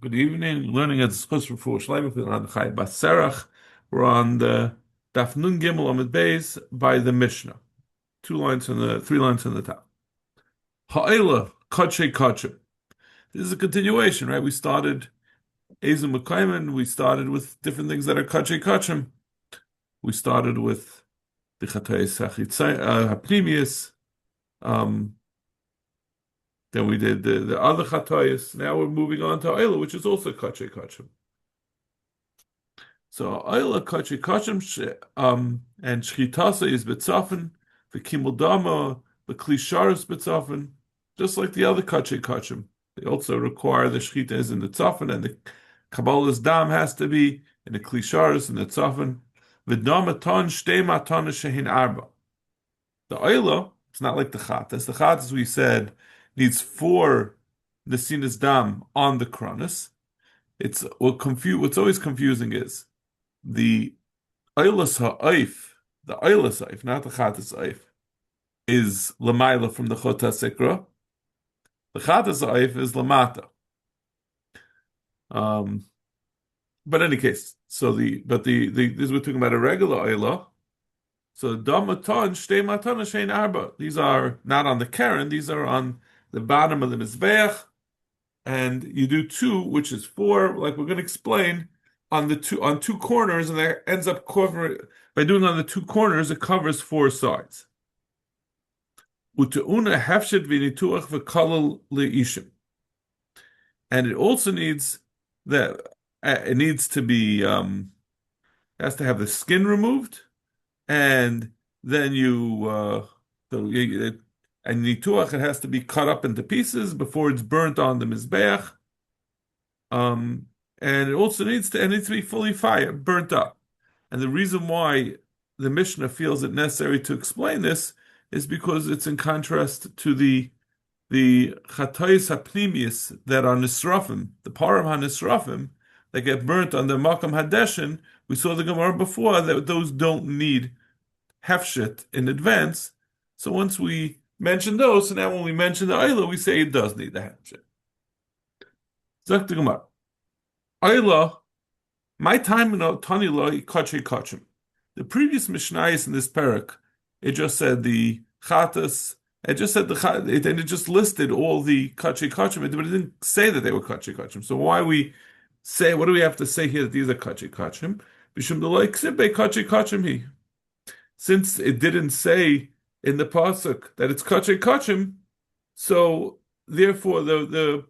Good evening. Learning at Schus for Shleimus on Chai Baserach. We're on the Daf Nun Gimel Amid Beis by the Mishnah. 3 lines on the top. Ha'ela Kache Kache. This is a continuation, right? We started Ezim Mekayman. We started with different things that are Kache Kachem. We started with the Chatayis Hapnimius. Then we did the other Chatayis. Now we're moving on to Ha'ela, which is also Kache Kachem. So Ayla Kachi Kachim and Shchitasa is Betzafen, the Kimuldama, the Klisharis Betzafen, just like the other Kachi Kachim. They also require the Shchita is in the Tzafen, and the Kabbalah's Dam has to be in the Klisharis and the Tzafen. V'damaton Shtei Matan Shehin Arba. The Ayla, it's not like the Chatas. The Chatas, we said, needs 4 Nesinas Dam on the Kronis. What's always confusing is the Eilas Ha'if, the Eilas Ha'if, not the Chatas Ha'if, is Lamaila from the Chota Sikra. The Chatas Ha'if is Lamata. But in any case, this we're talking about a regular Eilah. So Damatan, Shtei Matana, Shein Arba. These are not on the Karen, these are on the bottom of the Mizbeach. And you do 2, which is 4, like we're going to explain, on 2 corners, and that ends up covering, by doing on the 2 corners, it covers 4 sides. Uteuna hefshet v'nituach v'kalal le'ishim. And it also needs that it needs to be has to have the skin removed, and then and nituach, it has to be cut up into pieces before it's burnt on the mizbeach. And it also needs to be fully burnt up. And the reason why the Mishnah feels it necessary to explain this is because it's in contrast to the Chatayis Hapnimius that are Nisrafim, the Param HaNisrafim, that get burnt on the Makam Hadeshin. We saw the Gemara before that those don't need hefshet in advance. So once we mention those, so now when we mention the Eilah, we say it does need the hefshet. Zok the Gemara. Ayla, my time in Tanila Kache Kachim. The previous Mishnayos in this parak, it just said the Chatas, it just listed all the Kache Kachim, but it didn't say that they were Kache Kachim. So what do we have to say here that these are Kache Kachim? Bishum Delay Ksibe Kache Kachim he. Since it didn't say in the pasuk that it's Kache Kachim, so therefore the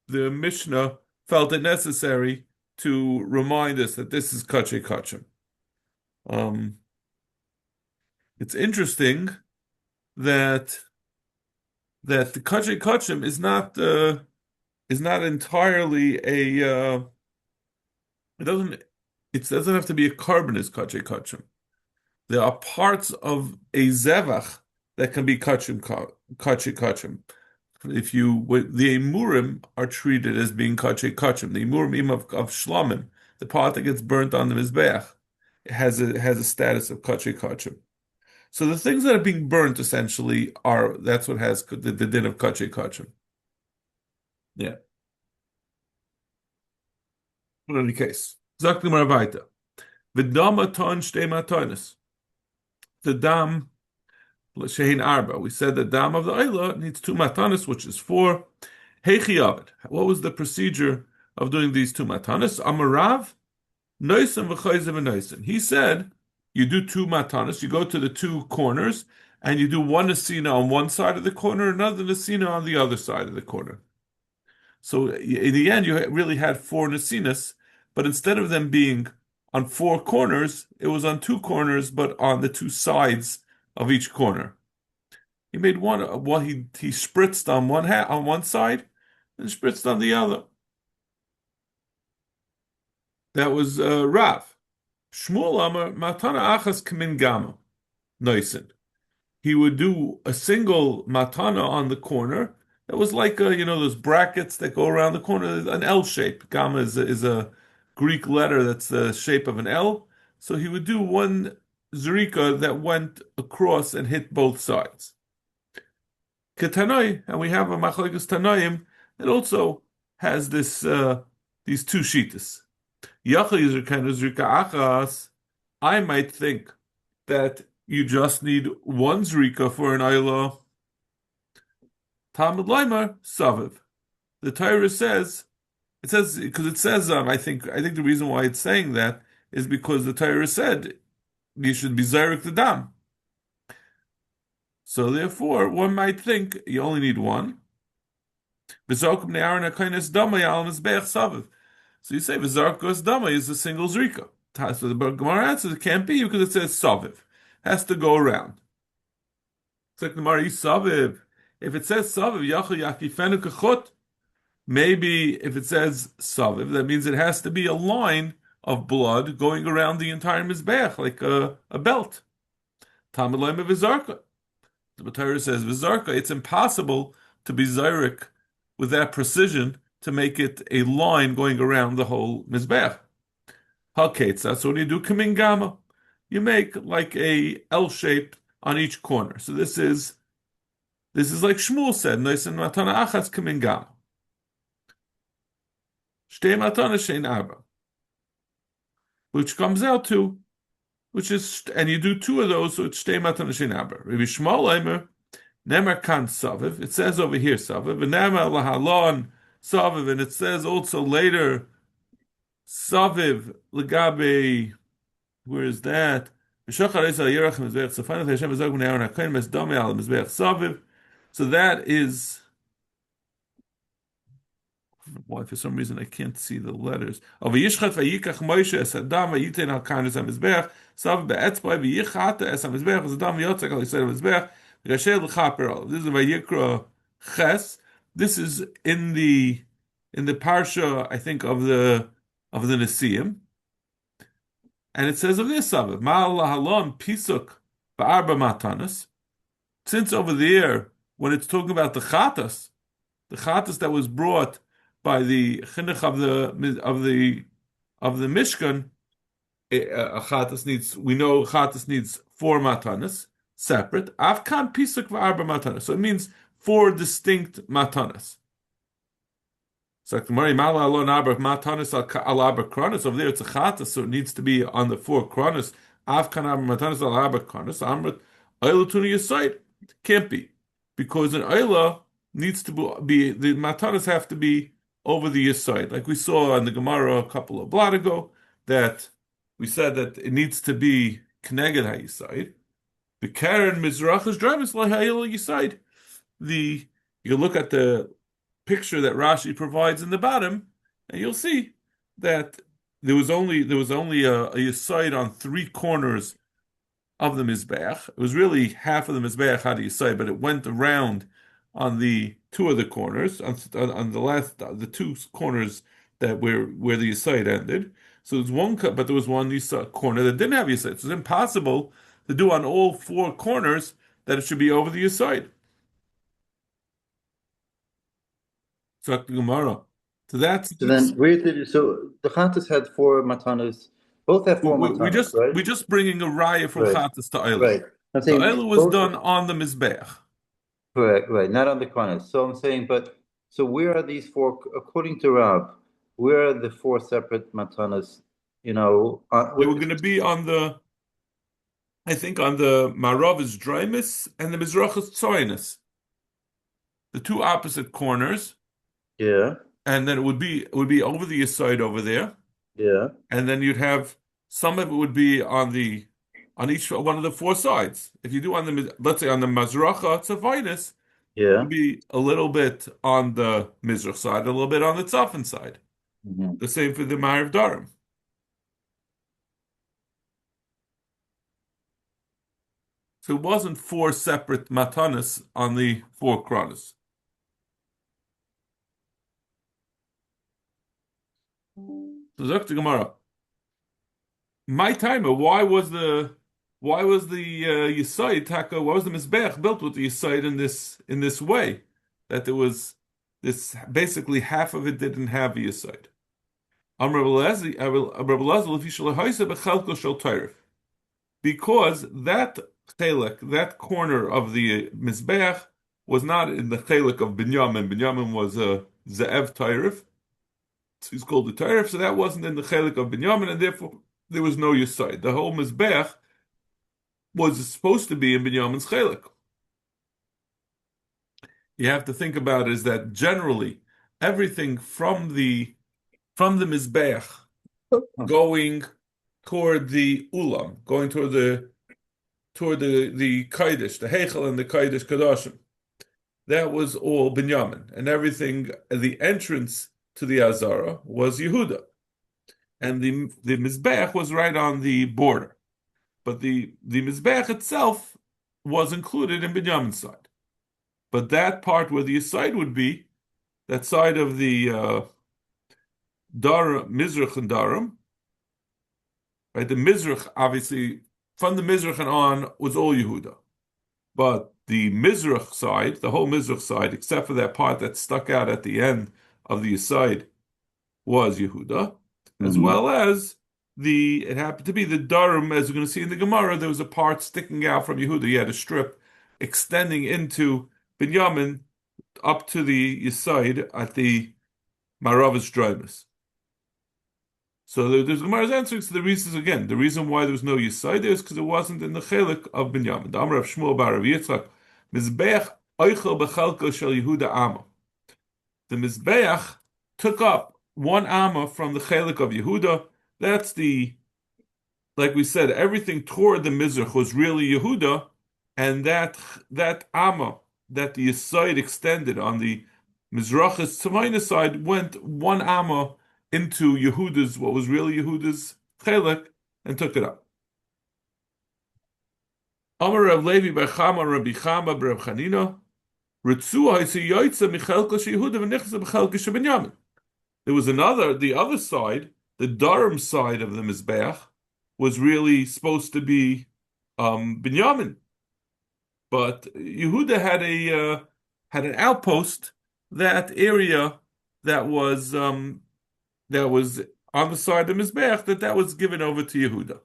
Mishnah felt it necessary to remind us that this is Kache Kachim. It's interesting that the Kache Kachim is not entirely it doesn't have to be a carbon as Kache Kachim. There are parts of a Zevach that can be Kache Kachim. The Emurim are treated as being Kache Kachim. The Emurim of Shlamim, the part that gets burnt on the Mizbeach, has a status of Kache Kachim. So the things that are being burnt essentially that's what has the din of Kache Kachim. Yeah. In any case, Zok the Maravaita. V'dama ton shtei matonis. The dam Shehin Arba. We said the dam of the Eilah needs 2 matanis, which is 4. Heichi Avid. What was the procedure of doing these 2 matanis? Amarav, Noisim v'chayzev v'noisim. He said, you do 2 matanis, you go to the 2 corners, and you do 1 nesina on one side of the corner, another nesina on the other side of the corner. So in the end, you really had 4 nesinas, but instead of them being on 4 corners, it was on 2 corners, but on the 2 sides of each corner. He made one. He spritzed on one side and spritzed on the other. That was Rav. Shmuel Amar Matana Achas Kamin Gama Noisin. He would do a single matana on the corner. That was like those brackets that go around the corner, an L shape. Gamma is a Greek letter that's the shape of an L. So he would do one zrika that went across and hit both sides. Ketanoi, and we have a machlokes Tanoim that also has these these two shitas. Yachal Yizrikenu Zrika Achas. I might think that you just need one zrika for an ayla. Talmud Leimer Saviv. The Torah says it says because it says I think the reason why it's saying that is because the Torah said you should be zayrik the dam. So therefore, one might think you only need one. So you say v'zarkos dama is a single zrika. So the Gemara answers it can't be because it says saviv, has to go around. It's like the Gemara saviv. If it says saviv, yachal yakifenu kachut. Maybe if it says saviv, that means it has to be a line of blood going around the entire mizbeach, like a belt. Talmud Leimer v'zarka. The Torah says v'zarka. It's impossible to be zayrik with that precision to make it a line going around the whole mizbeach. Halkates. That's what you do. Kamin gama. You make like a L shape on each corner. So this is like Shmuel said. Noisin matana achas kamin gama. Shtei matana shein arba, which comes out to, which is, and you do two of those, so it's shtei matana shein arba. Rabbi Shmuel Leimer, nemer kan saviv. It says over here saviv, and nemer lahalon saviv, and it says also later saviv legabe. Where is that? So that is why for some reason I can't see the letters. Of Yishchat vayikach Moshe es Adam vayitein al karnes hamizbeach sav be'etzboi v'yichata es hamizbeach as Adam yotzek al yisrael hamizbeach v'gasher l'chaper al. This is Vayikra Ches. This is in the parsha, I think, of the Nesiim. And it says of this Saviv, Ma'al lahalon pisuk ba'arba matanas. Since over there, when it's talking about the chatas that was brought by the chinuch of the Mishkan, a chatas needs. We know chatas needs four matanas separate. Avkan pisuk v'arba matanas. So it means four distinct matanas. So over there it's a chata, so it needs to be on the four kronos. Can't be, because an ayla needs to be the matanas have to be over the yesod, like we saw on the Gemara a couple of blot ago, that we said that it needs to be kneged hayesod. The Karen mizrach is driving like hayel yesod. You look at the picture that Rashi provides in the bottom, and you'll see that there was only a yesod on three corners of the mizbeach. It was really half of the mizbeach had a yesod, but it went around on the two of the corners, on the two corners that where the yesod ended. So there's one, but there was one corner that didn't have yesod. So it's impossible to do on all four corners that it should be over the yesod. So Gemara. So that's so then where did so the Chattas had four matanas, both have four matanas, right? We're just bringing a raya from Right. Chattas to Eilu. Right. I'm saying so Eilu was done on the mizbeach. Correct, right, not on the Kohanis. So I'm saying, but so where are these four, according to Rab, where are the four separate matanas? They were going to be on the, I think, on the Maravis Draimis and the Mizrachas Tzoinis, the two opposite corners. Yeah. And then it would be over the yesod over there. Yeah. And then you'd have some of it would be on each one of the four sides. If you do on the, let's say on the Mazracha Tzavinus, yeah, it would be a little bit on the Mizrach side, a little bit on the Tzafin side. Mm-hmm. The same for the Ma'ariv Darim. So it wasn't four separate matanas on the four kronos. So Dr. Gemara, my timer, why was the Yesod Taka? Why was the Mizbeach built with the Yesod in this way? That there was this basically half of it didn't have a Yesod. Because that chelek, that corner of the Mizbeach, was not in the chelek of Binyamin. Binyamin was a Ze'ev Tairif. So he's called the Torah, so that wasn't in the chelik of Binyamin, and therefore there was no Yisai. The whole Mizbech was supposed to be in Binyamin's chelik. You have to think about is that generally everything from the Mizbech going toward the Ulam, going toward the Kaidish, the Heichel and the Kaidish Kadashim. That was all Binyamin, and everything. The entrance to the Azara was Yehuda, and the Mizbech was right on the border. But the Mizbech itself was included in Binyamin's side. But that part where the side would be, that side of the Dar Mizrach and Daram, right? The Mizrach, obviously, from the Mizrach and on was all Yehuda. But the Mizrach side, the whole Mizrach side, except for that part that stuck out at the end of the side, was Yehuda, as Mm-hmm. well as it happened to be the Darim, as we're going to see in the Gemara, there was a part sticking out from Yehuda. You had a strip extending into Binyamin up to the Yisaid at the Maravas Drivers. So there's Gemara's answering to the reasons again. The reason why there was no Yisaid is because it wasn't in the chelik of Binyamin. The Amar of Shmuel bar Rav Yitzchak, Mizbeach oichel bechalko shel Yehuda Amma. The Mizbeach took up one Amma from the chelik of Yehuda. That's like we said, everything toward the Mizrach was really Yehuda, and that Amma that the Yisaid extended on the Mizrach's Tzemaina side went one Amma into Yehuda's, what was really Yehuda's chelik, and took it up. Amar Rav Levi bar Chama Rabbi Chama bar Rav Chanina, Ritzua ha'isi yoytza michelka sheYehuda v'nichza b'chelka sheBinyamin. There was the other side, the Durham side of the Mizbeach, was really supposed to be Binyamin, but Yehuda had an outpost, that area that was on the side of Mizbeach, that was given over to Yehuda.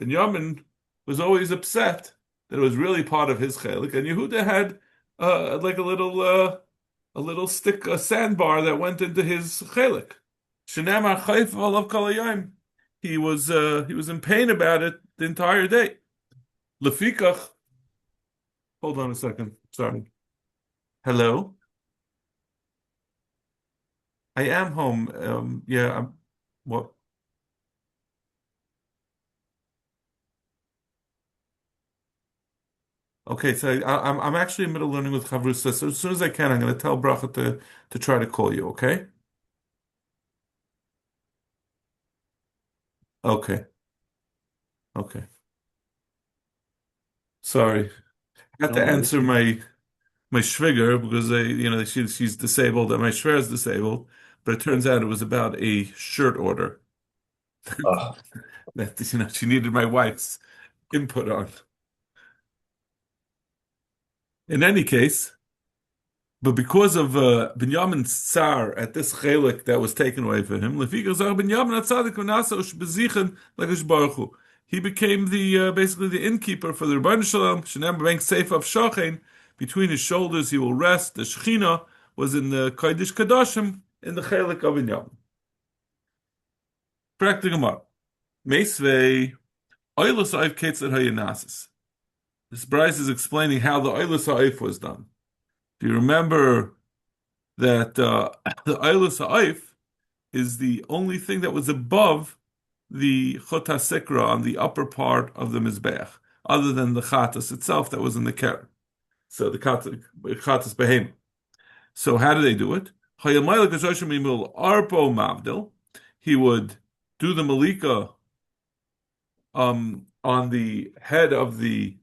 Binyamin was always upset that it was really part of his chelik, and Yehuda had like a little stick, a sandbar that went into his chelik. Shenamar chayf v'alav kol hayom. He was in pain about it the entire day. Lefikach. Hold on a second. Sorry. Hello. I am home. Yeah. What? Okay, so I'm actually in the middle of learning with Chavrusa. So as soon as I can, I'm going to tell Bracha to try to call you. Okay. Okay. Okay. Sorry. I had No to worries. answer my shviger because she's disabled and my shver is disabled, but it turns out it was about a shirt order Oh, that she needed my wife's input on. In any case, but because of Binyamin's tsar at this chelik that was taken away from him, he became the basically the innkeeper for the Rebbeinu Shalom. Shenam Bank Seif of Shachain, between his shoulders he will rest. The Shechina was in the Kodesh Kadashim in the chelik of Binyamin. Correct the Gemara. Meisvei Oilus Oif Ketzad Hayanasis. This Bryce is explaining how the Oilus Oif was done. Do you remember that the Oilus Oif is the only thing that was above the Chot HaSikra on the upper part of the Mizbeach, other than the Chatas itself that was in the Keren. So the Chatas Behem. So how do they do it? He would do the Malika on the head of the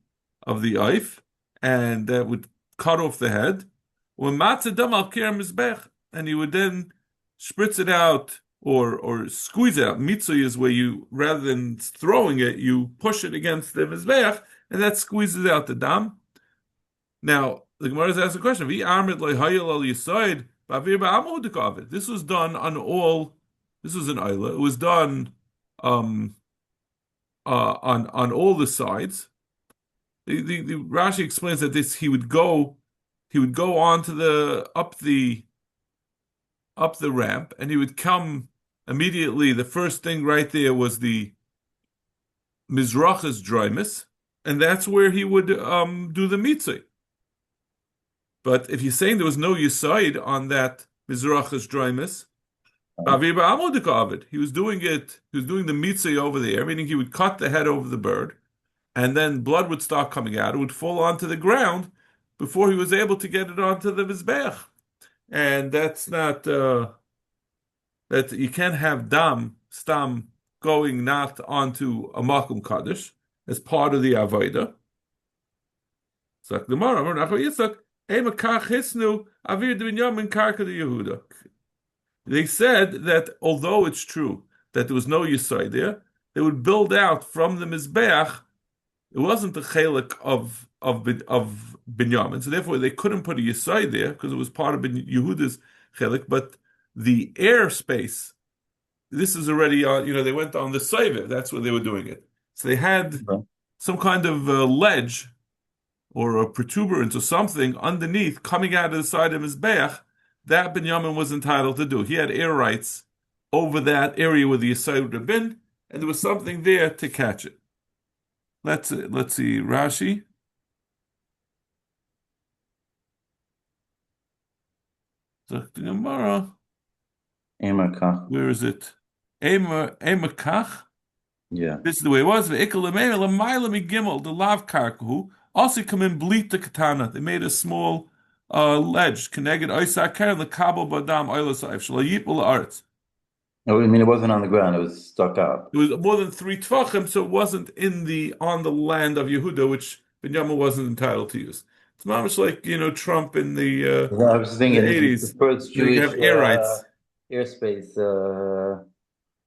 Oif, and that would cut off the head. And he would then spritz it out or squeeze it out. Mitzvah is where you, rather than throwing it, you push it against the mizbeach, and that squeezes out the dam. Now, the Gemara has asked a question. This was done on all. This was an isla. It was done on all the sides. The Rashi explains that this he would go onto the up the ramp, and he would come immediately. The first thing right there was the Mizrachas Dreimus, and that's where he would do the mitzvah. But if you're saying there was no yisaid on that Mizrachas Dreimus, he was doing it. He was doing the mitzvah over there, meaning he would cut the head over the bird, and then blood would start coming out. It would fall onto the ground before he was able to get it onto the mizbech. And that's not that you can't have dam stam going not onto a makom kaddish as part of the avodah. So the Gemara, they said that although it's true that there was no Yisai there, they would build out from the Mizbeach. It wasn't the chelik of Binyamin, so therefore they couldn't put a Yisai there because it was part of Yehuda's chelik. But the airspace, this is already they went on the Saiviv. That's where they were doing it. So they had some kind of ledge or a protuberance or something underneath coming out of the side of his Mizbeach. That Binyamin was entitled to do. He had air rights over that area where the Yisai would have been, and there was something there to catch it. Let's see, Rashi. The Gemara. Where is it? Emakach. Yeah. This is the way it was. The lav karku. Also come in bleat the katana. They made a small ledge. Connected Isaac the Kabo Badam Oilasayv Shalayipul Arts. No, I mean it wasn't on the ground, it was stuck up. It was more than 3 tvachim, so it wasn't on the land of Yehuda, which Binyamin wasn't entitled to use. It's much like Trump in the I was thinking the 80s. the first You Jewish have air rights. Airspace.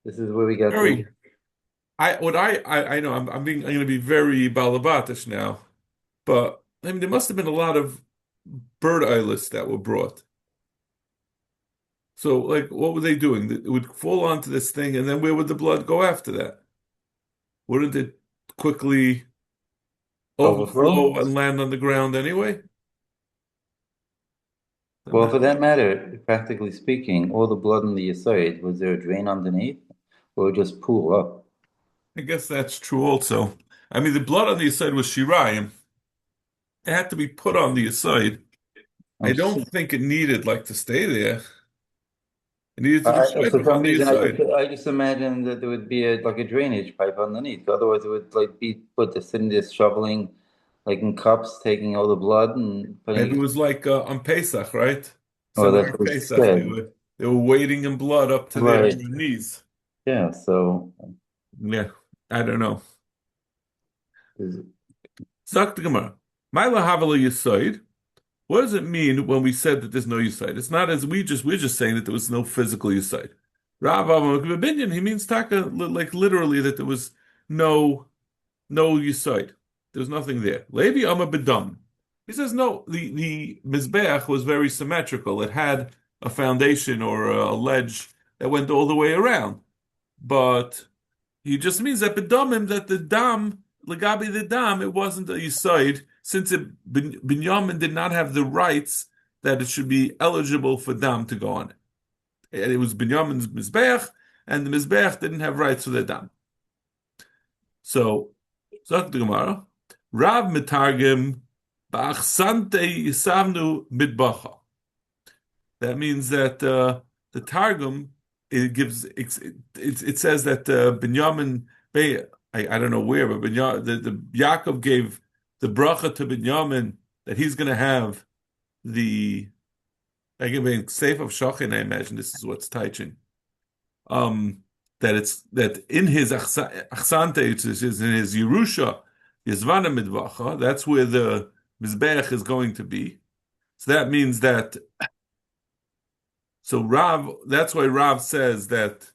This is where we got Very. I know I'm going to be very balabatish now, but I mean there must have been a lot of bird eyelets that were brought. So, like, what were they doing? It would fall onto this thing, and then where would the blood go after that? Wouldn't it quickly overflow and land on the ground anyway? Well, for that matter, practically speaking, all the blood in the Yesod, was there a drain underneath, or just pool up? I guess that's true also. I mean, the blood on the Yesod was Shirayim. It had to be put on the Yesod. I don't think it needed, to stay there. It needed to be for some reason, Yesod. I just imagined that there would be a drainage pipe underneath. Otherwise, it would be sitting there shoveling, in cups, taking all the blood and putting. And it was like on Pesach, right? Oh, that's what Pesach, they were wading in blood up to their knees. Yeah, so. Yeah, I don't know. Zak the Gemara. Ma'ila havela Yesod. What does it mean when we said that there's no Yesod? It's not as we're just saying that there was no physical Yesod. Rav Binyan, he means taka, literally that there was no Yesod. There was nothing there. Levi Amma Bedam. He says no, the Mizbeach was very symmetrical. It had a foundation or a ledge that went all the way around. But he just means that Bedamim, that the dam, Lagabi the dam, it wasn't a Yesod, since Binyamin did not have the rights that it should be eligible for dam to go on it. It was Binyamin's Mizbeach, and the Mizbeach didn't have rights for the dam. So, Zok the Gemara, Rav Mitargim Ba'achsante Yisavnu Midbacha. That means that the Targum it says that Binyamin, I don't know where, but the Yaakov gave the bracha to Binyamin that he's going to have I give a safe of Shochin. I imagine this is what's teaching. That in his achsante, it is in his Yerusha, Yizvana Midvacha, that's where the Mizbeach is going to be. So that means that. So that's why Rav says that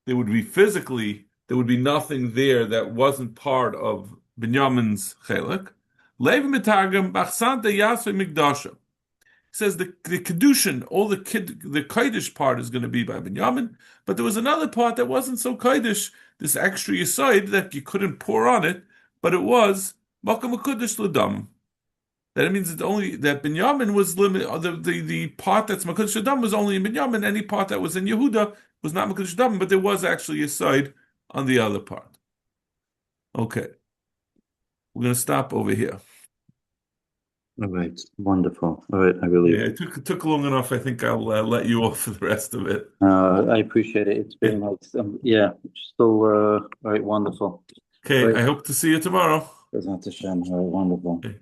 there would be nothing there that wasn't part of Binyamin's chelik. Levi Mitargum Bachsante Yasve Mikdasha. He says the kedushin, all the kodesh part is going to be by Binyamin, but there was another part that wasn't so kodesh, this extra yesod that you couldn't pour on it, but it was Makom Mekudesh L'Dam. That means that only that Binyamin was limited. The part that's Mekudesh L'Dam was only in Binyamin. Any part that was in Yehuda was not Mekudesh L'Dam, but there was actually a side on the other part. Okay, we're going to stop over here. All right, wonderful. All right, I believe. Yeah, it took long enough. I think I'll let you off for the rest of it. I appreciate it. It's very nice. Yeah, still, all right, wonderful. All Okay, right, I hope to see you tomorrow. Hashem. All right, wonderful. Okay.